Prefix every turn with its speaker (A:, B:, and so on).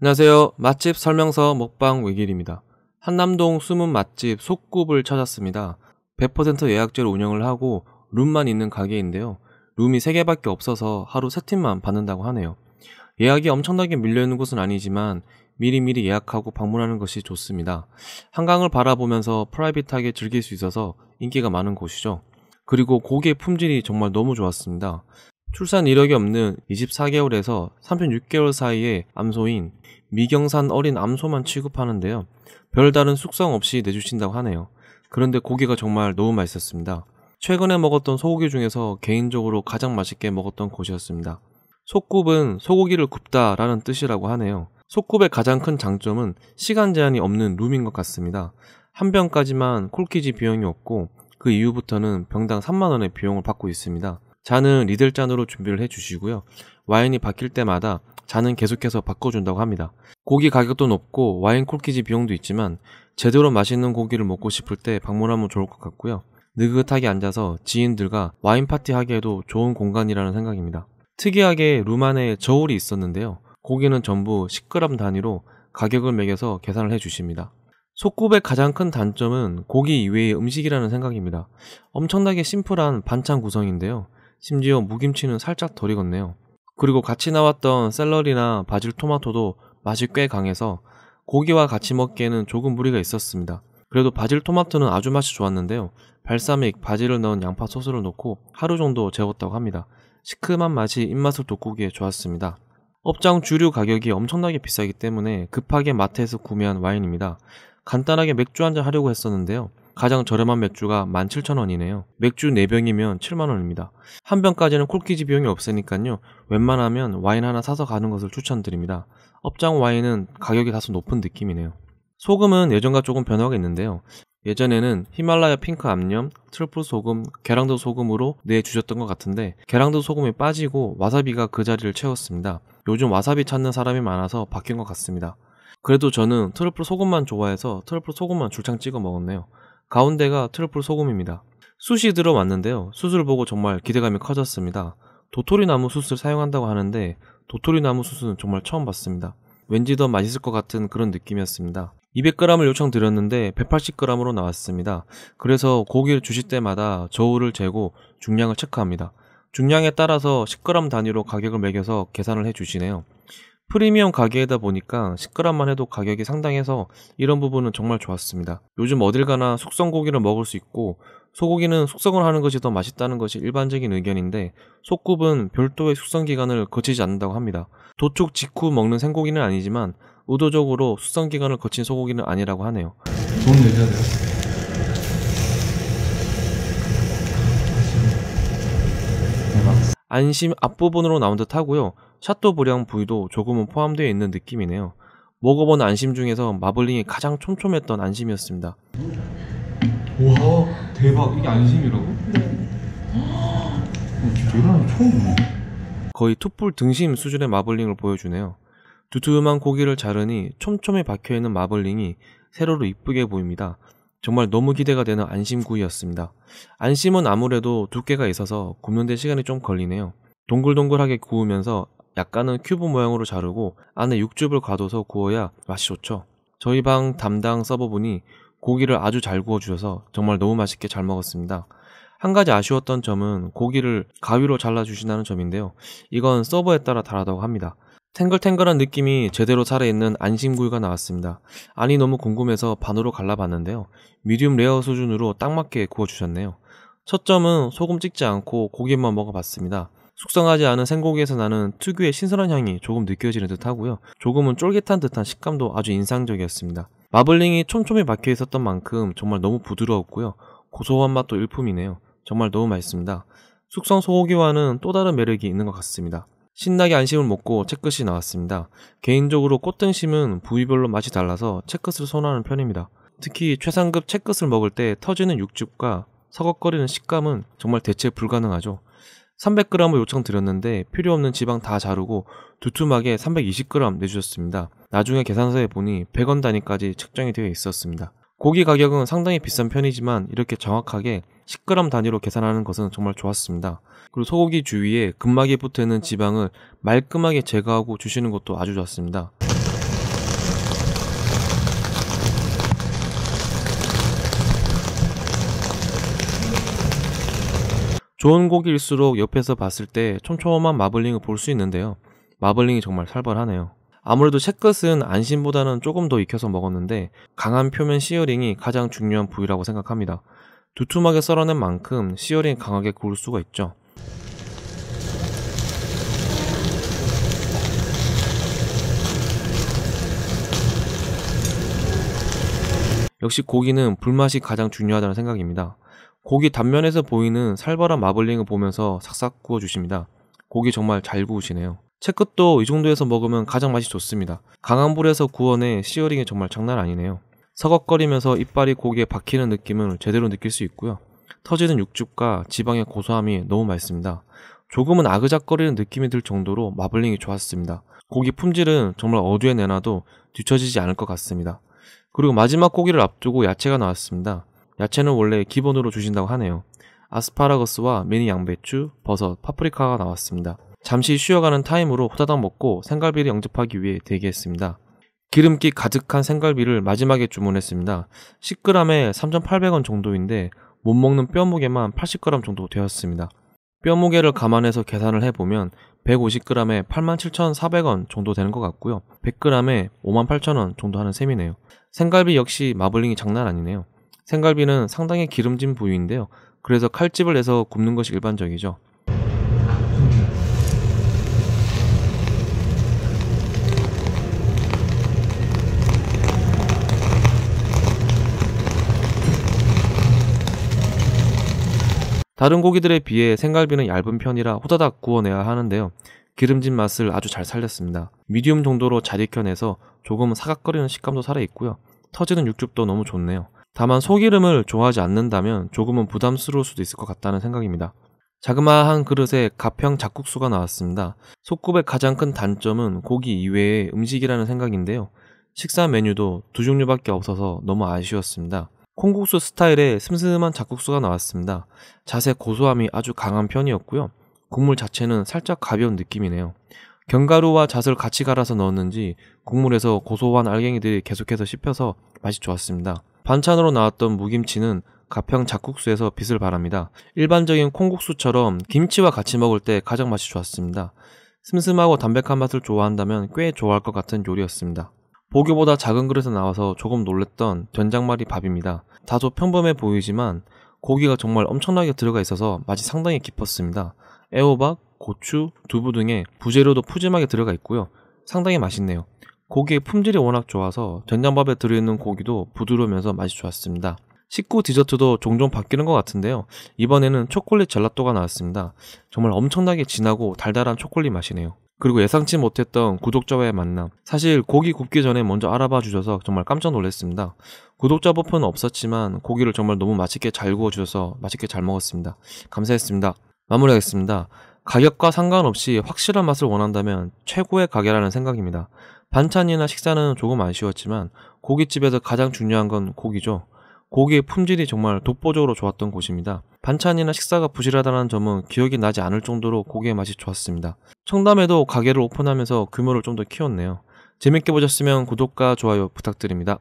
A: 안녕하세요. 맛집 설명서 먹방 외길입니다. 한남동 숨은 맛집 속굽을 찾았습니다. 100% 예약제로 운영을 하고 룸만 있는 가게인데요. 룸이 3개밖에 없어서 하루 3팀만 받는다고 하네요. 예약이 엄청나게 밀려있는 곳은 아니지만 미리미리 예약하고 방문하는 것이 좋습니다. 한강을 바라보면서 프라이빗하게 즐길 수 있어서 인기가 많은 곳이죠. 그리고 고기의 품질이 정말 너무 좋았습니다. 출산 이력이 없는 24개월에서 36개월 사이의 암소인 미경산 어린 암소만 취급하는데요. 별다른 숙성 없이 내주신다고 하네요. 그런데 고기가 정말 너무 맛있었습니다. 최근에 먹었던 소고기 중에서 개인적으로 가장 맛있게 먹었던 곳이었습니다. 속굽은 소고기를 굽다 라는 뜻이라고 하네요. 속굽의 가장 큰 장점은 시간 제한이 없는 룸인 것 같습니다. 한 병까지만 콜키지 비용이 없고 그 이후부터는 병당 3만원의 비용을 받고 있습니다. 잔은 리들 잔으로 준비를 해주시고요. 와인이 바뀔 때마다 잔은 계속해서 바꿔준다고 합니다. 고기 가격도 높고 와인 콜키지 비용도 있지만 제대로 맛있는 고기를 먹고 싶을 때 방문하면 좋을 것 같고요. 느긋하게 앉아서 지인들과 와인 파티 하기에도 좋은 공간이라는 생각입니다. 특이하게 룸 안에 저울이 있었는데요. 고기는 전부 10g 단위로 가격을 매겨서 계산을 해주십니다. 속굽의 가장 큰 단점은 고기 이외의 음식이라는 생각입니다. 엄청나게 심플한 반찬 구성인데요. 심지어 무김치는 살짝 덜 익었네요. 그리고 같이 나왔던 샐러리나 바질 토마토도 맛이 꽤 강해서 고기와 같이 먹기에는 조금 무리가 있었습니다. 그래도 바질 토마토는 아주 맛이 좋았는데요. 발사믹 바질을 넣은 양파 소스를 넣고 하루 정도 재웠다고 합니다. 시큼한 맛이 입맛을 돋구기에 좋았습니다. 업장 주류 가격이 엄청나게 비싸기 때문에 급하게 마트에서 구매한 와인입니다. 간단하게 맥주 한잔 하려고 했었는데요. 가장 저렴한 맥주가 17,000원이네요. 맥주 4병이면 7만원입니다. 한 병까지는 콜키지 비용이 없으니까요. 웬만하면 와인 하나 사서 가는 것을 추천드립니다. 업장 와인은 가격이 다소 높은 느낌이네요. 소금은 예전과 조금 변화가 있는데요. 예전에는 히말라야 핑크 암염, 트러플 소금, 계량도 소금으로 내주셨던 것 같은데 계량도 소금이 빠지고 와사비가 그 자리를 채웠습니다. 요즘 와사비 찾는 사람이 많아서 바뀐 것 같습니다. 그래도 저는 트러플 소금만 좋아해서 트러플 소금만 줄창 찍어 먹었네요. 가운데가 트러플 소금입니다. 숯이 들어왔는데요. 숯을 보고 정말 기대감이 커졌습니다. 도토리나무 숯을 사용한다고 하는데 도토리나무 숯은 정말 처음 봤습니다. 왠지 더 맛있을 것 같은 그런 느낌이었습니다. 200g을 요청드렸는데 180g으로 나왔습니다. 그래서 고기를 주실 때마다 저울을 재고 중량을 체크합니다. 중량에 따라서 10g 단위로 가격을 매겨서 계산을 해주시네요. 프리미엄 가게이다 보니까 10g만 해도 가격이 상당해서 이런 부분은 정말 좋았습니다. 요즘 어딜 가나 숙성 고기를 먹을 수 있고 소고기는 숙성을 하는 것이 더 맛있다는 것이 일반적인 의견인데 속굽은 별도의 숙성 기간을 거치지 않는다고 합니다. 도축 직후 먹는 생고기는 아니지만 의도적으로 숙성 기간을 거친 소고기는 아니라고 하네요.
B: 좋은 얘기하네요.
A: 안심 앞부분으로 나온 듯 하고요. 샤또브리앙 부위도 조금은 포함되어 있는 느낌이네요. 먹어본 안심 중에서 마블링이 가장 촘촘했던 안심이었습니다.
B: 와 대박, 이게 안심이라고?
C: 네.
B: 진짜 이런 거 처음 보네.
A: 거의 툭불 등심 수준의 마블링을 보여주네요. 두툼한 고기를 자르니 촘촘히 박혀있는 마블링이 세로로 이쁘게 보입니다. 정말 너무 기대가 되는 안심구이였습니다. 안심은 아무래도 두께가 있어서 굽는 데 시간이 좀 걸리네요. 동글동글하게 구우면서 약간은 큐브 모양으로 자르고 안에 육즙을 가둬서 구워야 맛이 좋죠. 저희 방 담당 서버분이 고기를 아주 잘 구워주셔서 정말 너무 맛있게 잘 먹었습니다. 한 가지 아쉬웠던 점은 고기를 가위로 잘라주신다는 점인데요. 이건 서버에 따라 다르다고 합니다. 탱글탱글한 느낌이 제대로 살아있는 안심구이가 나왔습니다. 안이 너무 궁금해서 반으로 갈라봤는데요. 미디움 레어 수준으로 딱 맞게 구워주셨네요. 첫 점은 소금 찍지 않고 고기만 먹어봤습니다. 숙성하지 않은 생고기에서 나는 특유의 신선한 향이 조금 느껴지는 듯 하고요. 조금은 쫄깃한 듯한 식감도 아주 인상적이었습니다. 마블링이 촘촘히 박혀 있었던 만큼 정말 너무 부드러웠고요. 고소한 맛도 일품이네요. 정말 너무 맛있습니다. 숙성 소고기와는 또 다른 매력이 있는 것 같습니다. 신나게 안심을 먹고 채끝이 나왔습니다. 개인적으로 꽃등심은 부위별로 맛이 달라서 채끝을 선호하는 편입니다. 특히 최상급 채끝을 먹을 때 터지는 육즙과 서걱거리는 식감은 정말 대체 불가능하죠. 300g을 요청드렸는데 필요 없는 지방 다 자르고 두툼하게 320g 내주셨습니다. 나중에 계산서에 보니 100원 단위까지 책정이 되어 있었습니다. 고기 가격은 상당히 비싼 편이지만 이렇게 정확하게 10g 단위로 계산하는 것은 정말 좋았습니다. 그리고 소고기 주위에 근막에 붙어있는 지방을 말끔하게 제거하고 주시는 것도 아주 좋았습니다. 좋은 고기일수록 옆에서 봤을 때 촘촘한 마블링을 볼 수 있는데요. 마블링이 정말 살벌하네요. 아무래도 채끝은 안심보다는 조금 더 익혀서 먹었는데 강한 표면 시어링이 가장 중요한 부위라고 생각합니다. 두툼하게 썰어낸 만큼 시어링이 강하게 구울 수가 있죠. 역시 고기는 불맛이 가장 중요하다는 생각입니다. 고기 단면에서 보이는 살벌한 마블링을 보면서 삭삭 구워주십니다. 고기 정말 잘 구우시네요. 채끝도 이 정도에서 먹으면 가장 맛이 좋습니다. 강한 불에서 구워내 시어링이 정말 장난 아니네요. 서걱거리면서 이빨이 고기에 박히는 느낌을 제대로 느낄 수 있고요. 터지는 육즙과 지방의 고소함이 너무 맛있습니다. 조금은 아그작거리는 느낌이 들 정도로 마블링이 좋았습니다. 고기 품질은 정말 어디에 내놔도 뒤처지지 않을 것 같습니다. 그리고 마지막 고기를 앞두고 야채가 나왔습니다. 야채는 원래 기본으로 주신다고 하네요. 아스파라거스와 미니 양배추, 버섯, 파프리카가 나왔습니다. 잠시 쉬어가는 타임으로 후다닥 먹고 생갈비를 영접하기 위해 대기했습니다. 기름기 가득한 생갈비를 마지막에 주문했습니다. 10g에 3,800원 정도인데 못 먹는 뼈 무게만 80g 정도 되었습니다. 뼈 무게를 감안해서 계산을 해보면 150g에 87,400원 정도 되는 것 같고요. 100g에 58,000원 정도 하는 셈이네요. 생갈비 역시 마블링이 장난 아니네요. 생갈비는 상당히 기름진 부위인데요. 그래서 칼집을 내서 굽는 것이 일반적이죠. 다른 고기들에 비해 생갈비는 얇은 편이라 후다닥 구워내야 하는데요. 기름진 맛을 아주 잘 살렸습니다. 미디움 정도로 잘 익혀내서 조금 사각거리는 식감도 살아있고요. 터지는 육즙도 너무 좋네요. 다만 소기름을 좋아하지 않는다면 조금은 부담스러울 수도 있을 것 같다는 생각입니다. 자그마한 그릇에 가평 잡국수가 나왔습니다. 솥굽의 가장 큰 단점은 고기 이외의 음식이라는 생각인데요. 식사 메뉴도 두 종류밖에 없어서 너무 아쉬웠습니다. 콩국수 스타일의 슴슴한 잡국수가 나왔습니다. 잣의 고소함이 아주 강한 편이었고요. 국물 자체는 살짝 가벼운 느낌이네요. 견과류와 잣을 같이 갈아서 넣었는지 국물에서 고소한 알갱이들이 계속해서 씹혀서 맛이 좋았습니다. 반찬으로 나왔던 무김치는 가평 잡국수에서 빛을 발합니다. 일반적인 콩국수처럼 김치와 같이 먹을 때 가장 맛이 좋았습니다. 슴슴하고 담백한 맛을 좋아한다면 꽤 좋아할 것 같은 요리였습니다. 보기보다 작은 그릇에 나와서 조금 놀랬던 된장말이 밥입니다. 다소 평범해 보이지만 고기가 정말 엄청나게 들어가 있어서 맛이 상당히 깊었습니다. 애호박, 고추, 두부 등의 부재료도 푸짐하게 들어가 있고요. 상당히 맛있네요. 고기의 품질이 워낙 좋아서 된장밥에 들어있는 고기도 부드러우면서 맛이 좋았습니다. 식후 디저트도 종종 바뀌는 것 같은데요. 이번에는 초콜릿 젤라또가 나왔습니다. 정말 엄청나게 진하고 달달한 초콜릿 맛이네요. 그리고 예상치 못했던 구독자와의 만남. 사실 고기 굽기 전에 먼저 알아봐 주셔서 정말 깜짝 놀랐습니다. 구독자 버프는 없었지만 고기를 정말 너무 맛있게 잘 구워주셔서 맛있게 잘 먹었습니다. 감사했습니다. 마무리하겠습니다. 가격과 상관없이 확실한 맛을 원한다면 최고의 가게라는 생각입니다. 반찬이나 식사는 조금 아쉬웠지만 고깃집에서 가장 중요한 건 고기죠. 고기의 품질이 정말 독보적으로 좋았던 곳입니다. 반찬이나 식사가 부실하다는 점은 기억이 나지 않을 정도로 고기의 맛이 좋았습니다. 청담에도 가게를 오픈하면서 규모를 좀 더 키웠네요. 재밌게 보셨으면 구독과 좋아요 부탁드립니다.